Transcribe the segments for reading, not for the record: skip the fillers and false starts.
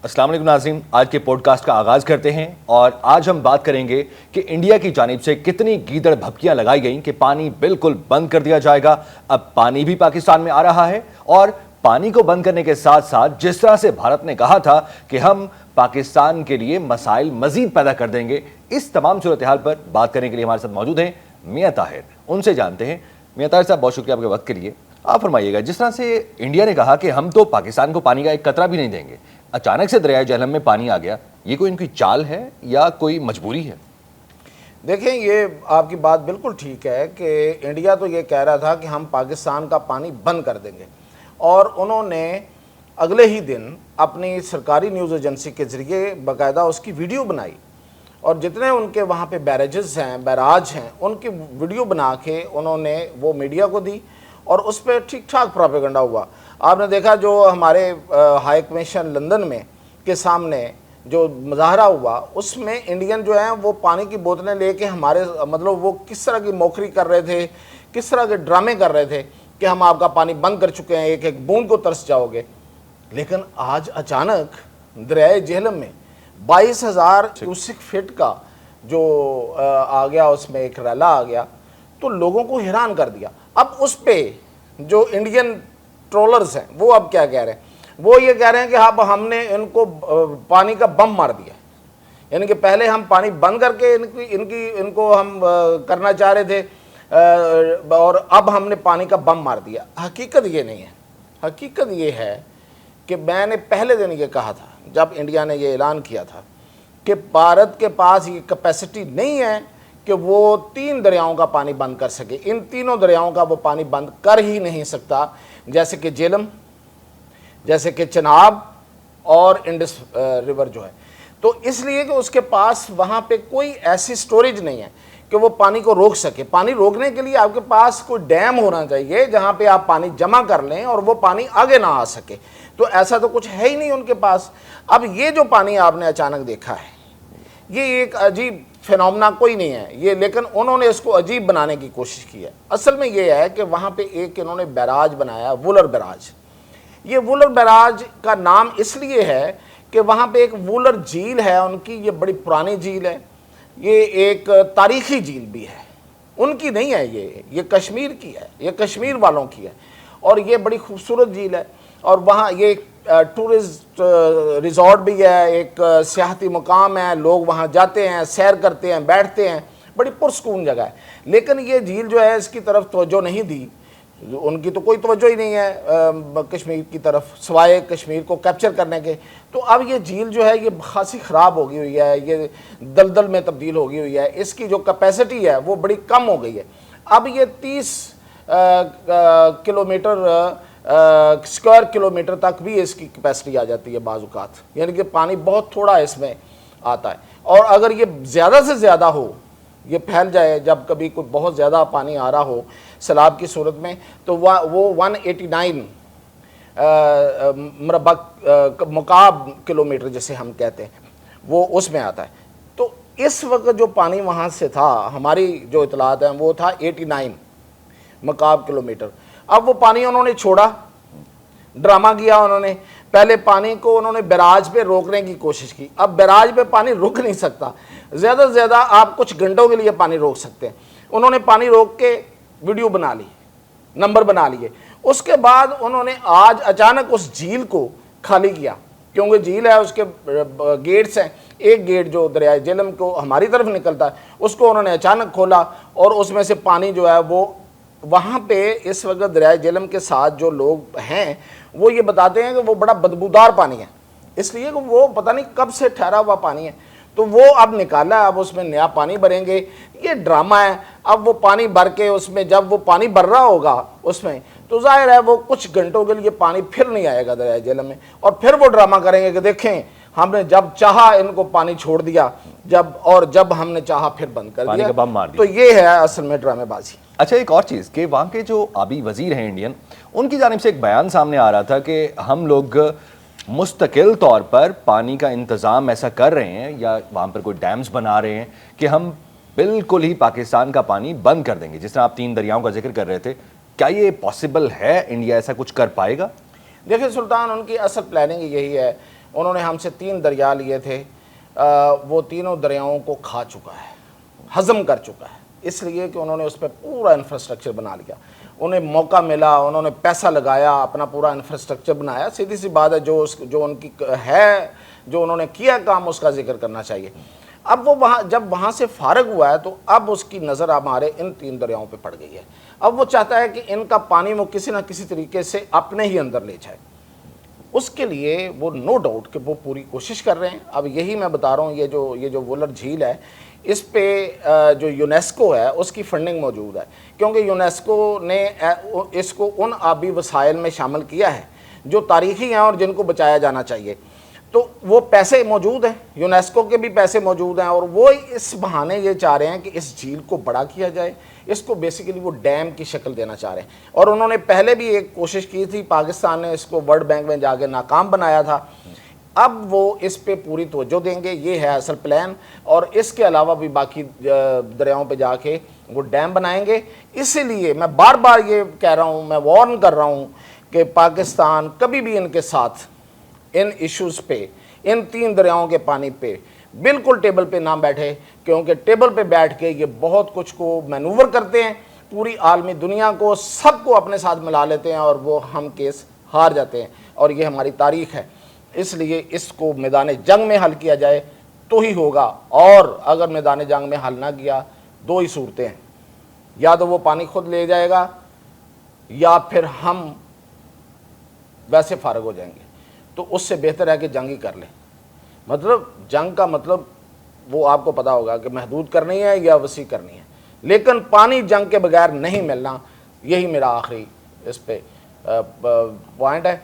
السلام علیکم ناظرین، آج کے پوڈ کاسٹ کا آغاز کرتے ہیں اور آج ہم بات کریں گے کہ انڈیا کی جانب سے کتنی گیدڑ بھبکیاں لگائی گئیں کہ پانی بالکل بند کر دیا جائے گا۔ اب پانی بھی پاکستان میں آ رہا ہے اور پانی کو بند کرنے کے ساتھ ساتھ جس طرح سے بھارت نے کہا تھا کہ ہم پاکستان کے لیے مسائل مزید پیدا کر دیں گے، اس تمام صورتحال پر بات کرنے کے لیے ہمارے ساتھ موجود ہیں میاں طاہر۔ ان سے جانتے ہیں۔ میاں طاہر صاحب، بہت شکریہ آپ کے وقت کے لیے۔ آپ فرمائیے گا، جس طرح سے انڈیا نے کہا کہ ہم تو پاکستان کو پانی کا ایک قطرہ بھی نہیں دیں گے، اچانک سے دریائے جہلم میں پانی آ گیا، یہ کوئی ان کی چال ہے یا کوئی مجبوری ہے؟ دیکھیں، یہ آپ کی بات بالکل ٹھیک ہے کہ انڈیا تو یہ کہہ رہا تھا کہ ہم پاکستان کا پانی بند کر دیں گے، اور انہوں نے اگلے ہی دن اپنی سرکاری نیوز ایجنسی کے ذریعے باقاعدہ اس کی ویڈیو بنائی، اور جتنے ان کے وہاں پہ بیراج ہیں ان کی ویڈیو بنا کے انہوں نے وہ میڈیا کو دی، اور اس پہ ٹھیک ٹھاک پروپیگنڈا ہوا۔ آپ نے دیکھا جو ہمارے ہائی کمیشن لندن میں کے سامنے جو مظاہرہ ہوا، اس میں انڈین جو ہیں وہ پانی کی بوتلیں لے کے ہمارے وہ کس طرح کی موکری کر رہے تھے، کس طرح کے ڈرامے کر رہے تھے کہ ہم آپ کا پانی بند کر چکے ہیں، ایک ایک بوند کو ترس جاؤ گے۔ لیکن آج اچانک دریائے جہلم میں 22,000 کیوسک فٹ کا جو آ گیا، اس میں ایک ریلا آ گیا، تو لوگوں کو حیران کر دیا۔ اب اس پہ جو انڈین ٹرولرز ہیں وہ اب کیا کہہ رہے ہیں؟ وہ یہ کہہ رہے ہیں کہ اب ہم نے ان کو پانی کا بم مار دیا، یعنی کہ پہلے ہم پانی بند کر کے ان کو ہم کرنا چاہ رہے تھے، اور اب ہم نے پانی کا بم مار دیا۔ حقیقت یہ نہیں ہے، حقیقت یہ ہے کہ میں نے پہلے دن یہ کہا تھا جب انڈیا نے یہ اعلان کیا تھا کہ بھارت کے پاس یہ کیپیسٹی نہیں ہے کہ وہ 3 دریاؤں کا پانی بند کر سکے۔ ان تینوں دریاؤں کا وہ پانی بند کر ہی نہیں سکتا، جیسے کہ جہلم، جیسے کہ چناب اور انڈس ریور جو ہے۔ تو اس لیے کہ اس کے پاس وہاں پہ کوئی ایسی سٹوریج نہیں ہے کہ وہ پانی کو روک سکے۔ پانی روکنے کے لیے آپ کے پاس کوئی ڈیم ہونا چاہیے جہاں پہ آپ پانی جمع کر لیں اور وہ پانی آگے نہ آ سکے، تو ایسا تو کچھ ہے ہی نہیں ان کے پاس۔ اب یہ جو پانی آپ نے اچانک دیکھا ہے، یہ ایک عجیب فینومنا کوئی نہیں ہے یہ، لیکن انہوں نے اس کو عجیب بنانے کی کوشش کی ہے۔ اصل میں یہ ہے کہ وہاں پہ ایک انہوں نے بیراج بنایا، وولر بیراج۔ یہ وولر بیراج کا نام اس لیے ہے کہ وہاں پہ ایک وولر جھیل ہے ان کی، یہ بڑی پرانی جھیل ہے، یہ ایک تاریخی جھیل بھی ہے، ان کی نہیں ہے یہ کشمیر کی ہے، یہ کشمیر والوں کی ہے، اور یہ بڑی خوبصورت جھیل ہے، اور وہاں یہ ٹورسٹ ریزورٹ بھی ہے، ایک سیاحتی مقام ہے، لوگ وہاں جاتے ہیں، سیر کرتے ہیں، بیٹھتے ہیں، بڑی پرسکون جگہ ہے۔ لیکن یہ جھیل جو ہے اس کی طرف توجہ نہیں دی، ان کی تو کوئی توجہ ہی نہیں ہے کشمیر کی طرف سوائے کشمیر کو کیپچر کرنے کے۔ تو اب یہ جھیل جو ہے یہ خاصی خراب ہو گئی ہوئی ہے، یہ دلدل میں تبدیل ہو گئی ہوئی ہے، اس کی جو کیپیسٹی ہے وہ بڑی کم ہو گئی ہے۔ اب یہ 30 کلومیٹر اسکوائر کلومیٹر تک بھی اس کی کیپیسٹی آ جاتی ہے بعض اوقات، یعنی کہ پانی بہت تھوڑا اس میں آتا ہے، اور اگر یہ زیادہ سے زیادہ ہو، یہ پھیل جائے، جب کبھی کوئی بہت زیادہ پانی آ رہا ہو سیلاب کی صورت میں، تو وہ 189 مربع مکعب کلومیٹر جسے ہم کہتے ہیں وہ اس میں آتا ہے۔ تو اس وقت جو پانی وہاں سے تھا، ہماری جو اطلاعات ہیں وہ تھا 89 مکعب کلومیٹر۔ اب وہ پانی انہوں نے چھوڑا، ڈرامہ کیا انہوں نے، پہلے پانی کو انہوں نے بیراج پہ روکنے کی کوشش کی۔ اب بیراج پہ پانی رک نہیں سکتا، زیادہ سے زیادہ آپ کچھ گھنٹوں کے لیے پانی روک سکتے ہیں۔ انہوں نے پانی روک کے ویڈیو بنا لی، نمبر بنا لیے۔ اس کے بعد انہوں نے آج اچانک اس جھیل کو خالی کیا، کیونکہ جھیل ہے، اس کے گیٹس ہیں، ایک گیٹ جو دریائے جہلم کو ہماری طرف نکلتا ہے اس کو انہوں نے اچانک کھولا، اور اس میں سے پانی جو ہے وہ وہاں پہ اس وقت دریائے جہلم کے ساتھ جو لوگ ہیں وہ یہ بتاتے ہیں کہ وہ بڑا بدبودار پانی ہے، اس لیے کہ وہ پتہ نہیں کب سے ٹھہرا ہوا پانی ہے، تو وہ اب نکالا ہے، اب اس میں نیا پانی بھریں گے، یہ ڈرامہ ہے۔ اب وہ پانی بھر کے اس میں جب وہ پانی بھر رہا ہوگا اس میں، تو ظاہر ہے وہ کچھ گھنٹوں کے لیے پانی پھر نہیں آئے گا دریائے جہلم میں، اور پھر وہ ڈرامہ کریں گے کہ دیکھیں ہم نے جب چاہا ان کو پانی چھوڑ دیا، جب ہم نے چاہا پھر بند کر دیا، تو یہ ہے اصل میں ڈرامے بازی۔ اچھا، ایک اور چیز کہ وہاں کے جو آبی وزیر ہیں انڈین، ان کی جانب سے ایک بیان سامنے آ رہا تھا کہ ہم لوگ مستقل طور پر پانی کا انتظام ایسا کر رہے ہیں یا وہاں پر کوئی ڈیمز بنا رہے ہیں کہ ہم بالکل ہی پاکستان کا پانی بند کر دیں گے، جس طرح آپ 3 دریاؤں کا ذکر کر رہے تھے۔ کیا یہ پاسبل ہے؟ انڈیا ایسا کچھ کر پائے گا؟ دیکھیں سلطان، ان کی اصل پلاننگ یہی ہے، انہوں نے ہم سے 3 دریا لیے تھے، وہ تینوں دریاؤں کو کھا چکا ہے، ہضم کر چکا ہے، اس لیے کہ انہوں نے اس پہ پورا انفراسٹرکچر بنا لیا، انہیں موقع ملا، انہوں نے پیسہ لگایا، اپنا پورا انفراسٹرکچر بنایا۔ سیدھی سی بات ہے، جو ان کی ہے، جو انہوں نے کیا کام، اس کا ذکر کرنا چاہیے۔ اب وہ جب وہاں سے فارغ ہوا ہے تو اب اس کی نظر ہمارے ان 3 دریاؤں پہ پڑ گئی ہے۔ اب وہ چاہتا ہے کہ ان کا پانی وہ کسی نہ کسی طریقے سے اپنے ہی اندر لے جائے، اس کے لیے وہ نو ڈاؤٹ کہ وہ پوری کوشش کر رہے ہیں۔ اب یہی میں بتا رہا ہوں، یہ جو وولر جھیل ہے، اس پہ جو یونیسکو ہے اس کی فنڈنگ موجود ہے، کیونکہ یونیسکو نے اس کو ان آبی وسائل میں شامل کیا ہے جو تاریخی ہیں اور جن کو بچایا جانا چاہیے، تو وہ پیسے موجود ہیں، یونیسکو کے بھی پیسے موجود ہیں، اور وہ اس بہانے یہ چاہ رہے ہیں کہ اس جھیل کو بڑا کیا جائے، اس کو بیسیکلی وہ ڈیم کی شکل دینا چاہ رہے ہیں۔ اور انہوں نے پہلے بھی ایک کوشش کی تھی، پاکستان نے اس کو ورلڈ بینک میں جا کے ناکام بنایا تھا، اب وہ اس پہ پوری توجہ دیں گے، یہ ہے اصل پلان، اور اس کے علاوہ بھی باقی دریاؤں پہ جا کے وہ ڈیم بنائیں گے۔ اسی لیے میں بار بار یہ کہہ رہا ہوں، میں وارن کر رہا ہوں کہ پاکستان کبھی بھی ان کے ساتھ ان ایشوز پہ، ان 3 دریاؤں کے پانی پہ بالکل ٹیبل پہ نہ بیٹھے، کیونکہ ٹیبل پہ بیٹھ کے یہ بہت کچھ کو مینوور کرتے ہیں، پوری عالمی دنیا کو، سب کو اپنے ساتھ ملا لیتے ہیں، اور وہ ہم کیس ہار جاتے ہیں، اور یہ ہماری تاریخ ہے۔ اس لیے اس کو میدان جنگ میں حل کیا جائے تو ہی ہوگا، اور اگر میدان جنگ میں حل نہ کیا، 2 ہی صورتیں ہیں، یا تو وہ پانی خود لے جائے گا، یا پھر ہم ویسے فارغ ہو جائیں گے۔ تو اس سے بہتر ہے کہ جنگ ہی کر لیں۔ مطلب جنگ کا مطلب وہ آپ کو پتا ہوگا کہ محدود کرنی ہے یا وسیع کرنی ہے، لیکن پانی جنگ کے بغیر نہیں ملنا، یہی میرا آخری اس پہ پوائنٹ ہے۔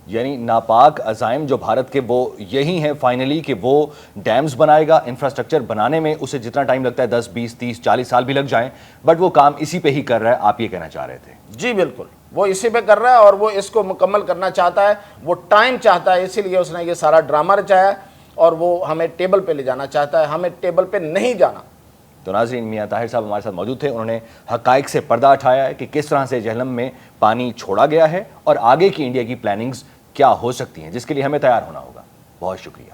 یعنی ناپاک عزائم جو بھارت کے وہ یہی ہیں فائنلی کہ وہ ڈیمز بنائے گا، انفراسٹرکچر بنانے میں اسے جتنا ٹائم لگتا ہے 10 20 30 40 سال بھی لگ جائیں، بٹ وہ کام اسی پہ ہی کر رہا ہے، آپ یہ کہنا چاہ رہے تھے؟ جی بالکل، وہ اسی پہ کر رہا ہے، اور وہ اس کو مکمل کرنا چاہتا ہے، وہ ٹائم چاہتا ہے، اسی لیے اس نے یہ سارا ڈرامہ رچایا ہے، اور وہ ہمیں ٹیبل پہ لے جانا چاہتا ہے، ہمیں ٹیبل پہ نہیں جانا۔ تو ناظرین، میاں طاہر صاحب ہمارے ساتھ موجود تھے، انہوں نے حقائق سے پردہ اٹھایا ہے کہ کس طرح سے جہلم میں پانی چھوڑا گیا ہے اور آگے کی انڈیا کی پلاننگز کیا ہو سکتی ہیں، جس کے لیے ہمیں تیار ہونا ہوگا۔ بہت شکریہ۔